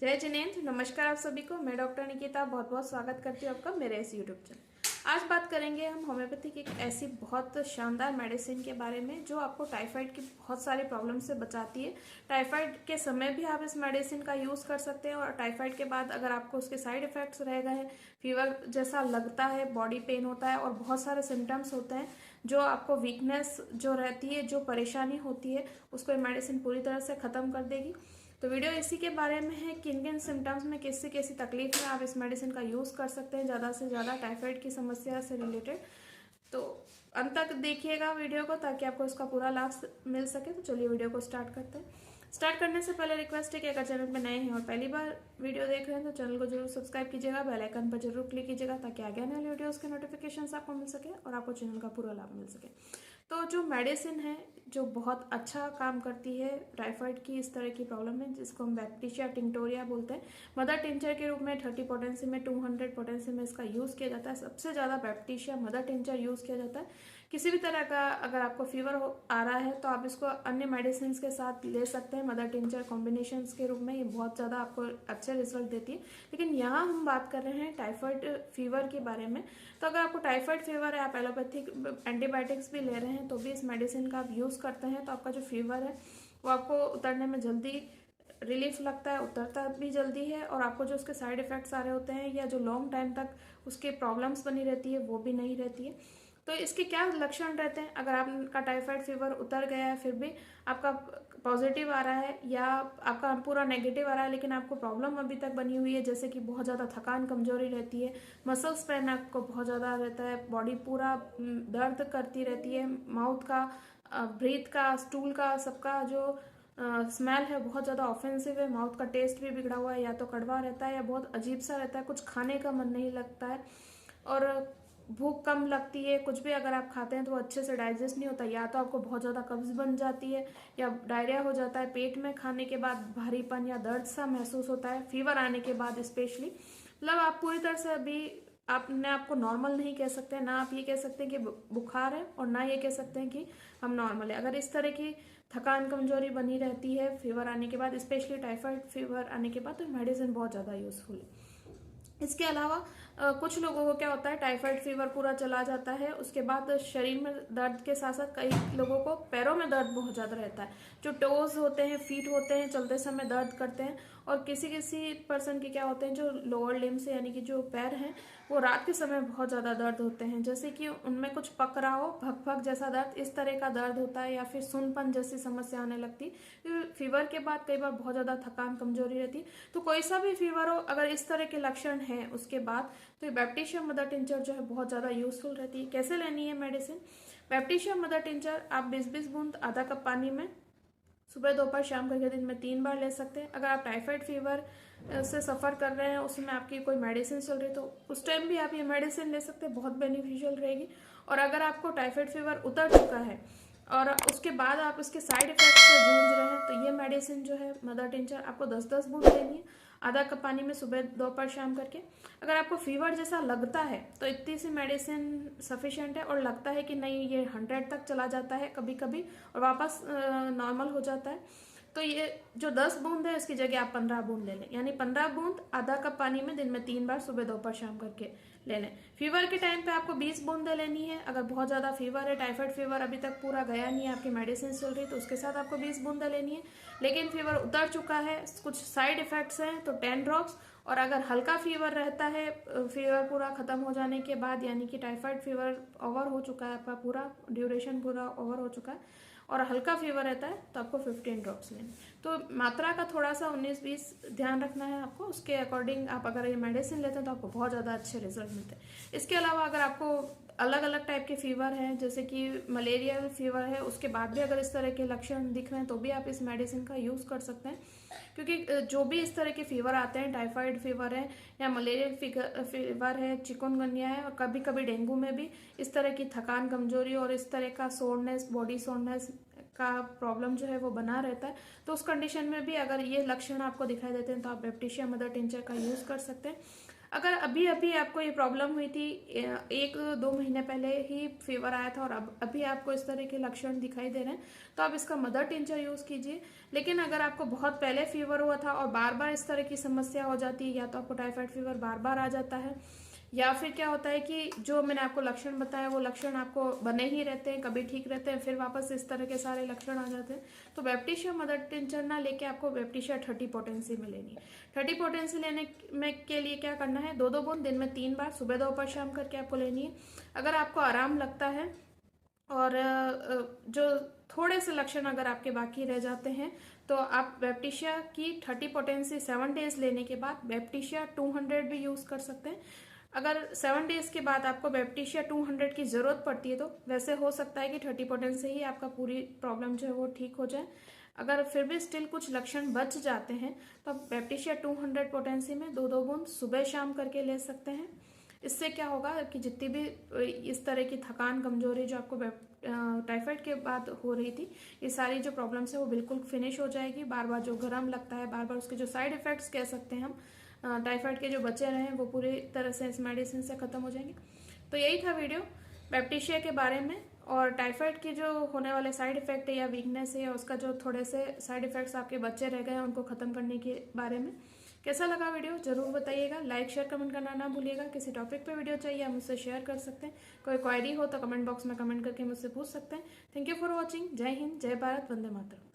जय जिनेंद्र, नमस्कार आप सभी को। मैं डॉक्टर निकिता बहुत बहुत स्वागत करती हूँ आपका मेरे इस यूट्यूब चैनल। आज बात करेंगे हम होम्योपैथी की एक ऐसी बहुत शानदार मेडिसिन के बारे में जो आपको टाइफाइड की बहुत सारी प्रॉब्लम से बचाती है। टाइफाइड के समय भी आप इस मेडिसिन का यूज़ कर सकते हैं और टाइफाइड के बाद अगर आपको उसके साइड इफ़ेक्ट्स रह गए हैं, फीवर जैसा लगता है, बॉडी पेन होता है और बहुत सारे सिम्टम्स होते हैं जो आपको वीकनेस जो रहती है, जो परेशानी होती है, उसको ये मेडिसिन पूरी तरह से ख़त्म कर देगी। तो वीडियो इसी के बारे में है, किन किन सिम्टम्स में कैसी कैसी तकलीफ में आप इस मेडिसिन का यूज़ कर सकते हैं ज़्यादा से ज़्यादा टाइफाइड की समस्या से रिलेटेड। तो अंत तक देखिएगा वीडियो को ताकि आपको इसका पूरा लाभ मिल सके। तो चलिए वीडियो को स्टार्ट करते हैं। स्टार्ट करने से पहले रिक्वेस्ट है कि अगर चैनल पर नए हैं और पहली बार वीडियो देख रहे हैं तो चैनल को जरूर सब्सक्राइब कीजिएगा, बेल आइकन पर जरूर क्लिक कीजिएगा ताकि आगे आने वाले वीडियोस के नोटिफिकेशंस आपको मिल सके और आपको चैनल का पूरा लाभ मिल सके। तो जो मेडिसिन है जो बहुत अच्छा काम करती है टाइफाइड की इस तरह की प्रॉब्लम में, जिसको हम बैप्टिशिया टिंक्टोरिया बोलते हैं, मदर टिंचर के रूप में 30 पोटेंसी में 200 पोटेंसी में इसका यूज़ किया जाता है। सबसे ज़्यादा बैप्टिशिया मदर टिंचर यूज़ किया जाता है। किसी भी तरह का अगर आपको फीवर आ रहा है तो आप इसको अन्य मेडिसिन के साथ ले सकते हैं। मदर टिंचर कॉम्बिनेशन के रूप में ये बहुत ज़्यादा आपको अच्छे रिजल्ट देती है। लेकिन यहाँ हम बात कर रहे हैं टाइफाइड फीवर के बारे में। तो अगर आपको टाइफाइड फीवर है, आप एलोपैथिक एंटीबायोटिक्स भी ले रहे हैं तो भी इस मेडिसिन का आप यूज़ करते हैं तो आपका जो फीवर है वो आपको उतरने में जल्दी रिलीफ लगता है, उतरता भी जल्दी है और आपको जो उसके साइड इफ़ेक्ट्स आ रहे होते हैं या जो लॉन्ग टाइम तक उसके प्रॉब्लम्स बनी रहती है वो भी नहीं रहती है। तो इसके क्या लक्षण रहते हैं? अगर आपका टाइफाइड फीवर उतर गया है फिर भी आपका पॉजिटिव आ रहा है या आपका पूरा नेगेटिव आ रहा है लेकिन आपको प्रॉब्लम अभी तक बनी हुई है, जैसे कि बहुत ज़्यादा थकान कमजोरी रहती है, मसल्स पेन आपको बहुत ज़्यादा रहता है, बॉडी पूरा दर्द करती रहती है, माउथ का, ब्रीथ का, स्टूल का, सबका जो स्मेल है बहुत ज़्यादा ऑफेंसिव है, माउथ का टेस्ट भी बिगड़ा हुआ है, या तो कड़वा रहता है या बहुत अजीब सा रहता है, कुछ खाने का मन नहीं लगता है और भूख कम लगती है, कुछ भी अगर आप खाते हैं तो वो अच्छे से डाइजेस्ट नहीं होता, या तो आपको बहुत ज़्यादा कब्ज बन जाती है या डायरिया हो जाता है, पेट में खाने के बाद भारीपन या दर्द सा महसूस होता है फीवर आने के बाद स्पेशली। मतलब आप पूरी तरह से अभी आपने आपको नॉर्मल नहीं कह सकते, ना आप ये कह सकते हैं कि बुखार है और ना ये कह सकते हैं कि हम नॉर्मल है। अगर इस तरह की थकान कमजोरी बनी रहती है फीवर आने के बाद, स्पेशली टाइफाइड फीवर आने के बाद, तो मेडिसिन बहुत ज़्यादा यूज़फुल है। इसके अलावा कुछ लोगों को क्या होता है, टाइफाइड फीवर पूरा चला जाता है, उसके बाद शरीर में दर्द के साथ साथ कई लोगों को पैरों में दर्द बहुत ज़्यादा रहता है, जो टोज होते हैं, फीट होते हैं, चलते समय दर्द करते हैं। और किसी किसी पर्सन के क्या होते हैं, जो लोअर लिम्ब से यानी कि जो पैर हैं वो रात के समय बहुत ज़्यादा दर्द होते हैं, जैसे कि उनमें कुछ पक रहा हो, भक भक जैसा दर्द, इस तरह का दर्द होता है, या फिर सुनपन जैसी समस्या आने लगती है। फीवर के बाद कई बार बहुत ज़्यादा थकान कमजोरी रहती है। तो कोई सा भी फीवर हो, अगर इस तरह के लक्षण हैं उसके बाद, तो ये बैप्टिशिया मदर टिंचर जो है बहुत ज़्यादा यूजफुल रहती है। कैसे लेनी है मेडिसिन? बैप्टिशिया मदर टिंचर आप 20-20 बूंद आधा कप पानी में सुबह, दोपहर, शाम करके दिन में 3 बार ले सकते हैं। अगर आप टाइफाइड फीवर से सफ़र कर रहे हैं, उसमें आपकी कोई मेडिसिन चल रही है तो उस टाइम भी आप ये मेडिसिन ले सकते हैं, बहुत बेनिफिशियल रहेगी। और अगर आपको टाइफाइड फीवर उतर चुका है और उसके बाद आप इसके साइड इफेक्ट से जूझ रहे हैं तो ये मेडिसिन जो है मदर टिंचर आपको 10-10 बूंद लेनी है आधा कप पानी में, सुबह, दोपहर, शाम करके। अगर आपको फीवर जैसा लगता है तो इतनी सी मेडिसिन सफिशिएंट है, और लगता है कि नहीं ये 100 तक चला जाता है कभी कभी और वापस नॉर्मल हो जाता है, तो ये जो 10 बूंद है इसकी जगह आप 15 बूंद ले लें, यानी 15 बूंद आधा कप पानी में दिन में 3 बार सुबह, दोपहर, शाम करके ले लें। फीवर के टाइम पे आपको 20 बूंदें लेनी है। अगर बहुत ज़्यादा फीवर है, टाइफाइड फीवर अभी तक पूरा गया नहीं है, आपकी मेडिसिन चल रही है, तो उसके साथ आपको 20 बूंदें लेनी है। लेकिन फीवर उतर चुका है, कुछ साइड इफेक्ट्स हैं, तो 10 ड्रॉप्स। और अगर हल्का फीवर रहता है फीवर पूरा ख़त्म हो जाने के बाद, यानी कि टाइफाइड फीवर ओवर हो चुका है, आपका पूरा ड्यूरेशन पूरा ओवर हो चुका है और हल्का फीवर रहता है, तो आपको 15 ड्रॉप्स लेने। तो मात्रा का थोड़ा सा 19-20 ध्यान रखना है आपको, उसके अकॉर्डिंग आप अगर ये मेडिसिन लेते हैं तो आपको बहुत ज़्यादा अच्छे रिजल्ट मिलते हैं। इसके अलावा अगर आपको अलग अलग टाइप के फीवर हैं, जैसे कि मलेरिया फीवर है, उसके बाद भी अगर इस तरह के लक्षण दिख रहे हैं तो भी आप इस मेडिसिन का यूज़ कर सकते हैं। क्योंकि जो भी इस तरह के फीवर आते हैं, टाइफाइड फीवर है या मलेरिया फीवर है, चिकनगुनिया है, और कभी कभी डेंगू में भी इस तरह की थकान कमजोरी और इस तरह का सोरनेस, बॉडी सोरनेस का प्रॉब्लम जो है वो बना रहता है, तो उस कंडीशन में भी अगर ये लक्षण आपको दिखाई देते हैं तो आप बैप्टिशिया मदर टिंचर का यूज़ कर सकते हैं। अगर अभी अभी आपको ये प्रॉब्लम हुई थी, 1-2 महीने पहले ही फीवर आया था और अब अभी आपको इस तरह के लक्षण दिखाई दे रहे हैं, तो आप इसका मदर टिंचर यूज कीजिए। लेकिन अगर आपको बहुत पहले फीवर हुआ था और बार बार इस तरह की समस्या हो जाती है, या तो आपको टाइफाइड फीवर बार बार आ जाता है, या फिर क्या होता है कि जो मैंने आपको लक्षण बताया वो लक्षण आपको बने ही रहते हैं, कभी ठीक रहते हैं, फिर वापस इस तरह के सारे लक्षण आ जाते हैं, तो बैप्टिशिया मदर टिंचर ना लेके आपको बैप्टिशिया 30 पोटेंसी में लेनी है। 30 पोटेंसी लेने में के लिए क्या करना है, 2-2 बूंद दिन में 3 बार सुबह दोपहर शाम करके आपको लेनी है। अगर आपको आराम लगता है और जो थोड़े से लक्षण अगर आपके बाकी रह जाते हैं, तो आप बैप्टिशिया की 30 पोटेंसी 7 डेज लेने के बाद बैप्टिशिया 200 भी यूज कर सकते हैं। अगर 7 डेज के बाद आपको बैप्टिशिया 200 की जरूरत पड़ती है, तो वैसे हो सकता है कि 30 पोटेंसी ही आपका पूरी प्रॉब्लम जो है वो ठीक हो जाए। अगर फिर भी स्टिल कुछ लक्षण बच जाते हैं, तो आप बैप्टिशिया 200 पोटेंसी में 2-2 बूंद सुबह शाम करके ले सकते हैं। इससे क्या होगा कि जितनी भी इस तरह की थकान, कमजोरी जो आपको टाइफाइड के बाद हो रही थी, ये सारी जो प्रॉब्लम्स है वो बिल्कुल फिनिश हो जाएगी। बार बार जो गर्म लगता है, बार बार उसके जो साइड इफेक्ट्स कह सकते हैं हम टाइफाइड के जो बचे रहे हैं, वो पूरी तरह से इस मेडिसिन से खत्म हो जाएंगे। तो यही था वीडियो बैप्टिशिया के बारे में, और टाइफाइड के जो होने वाले साइड इफेक्ट है या वीकनेस है, या उसका जो थोड़े से साइड इफेक्ट्स आपके बच्चे रह गए हैं उनको खत्म करने के बारे में। कैसा लगा वीडियो जरूर बताइएगा, लाइक शेयर कमेंट करना ना भूलिएगा। किसी टॉपिक पे वीडियो चाहिए आप मुझसे शेयर कर सकते हैं, कोई क्वेरी हो तो कमेंट बॉक्स में कमेंट करके मुझसे पूछ सकते हैं। Thank you for watching. जय हिंद, जय भारत, वंदे मातरम।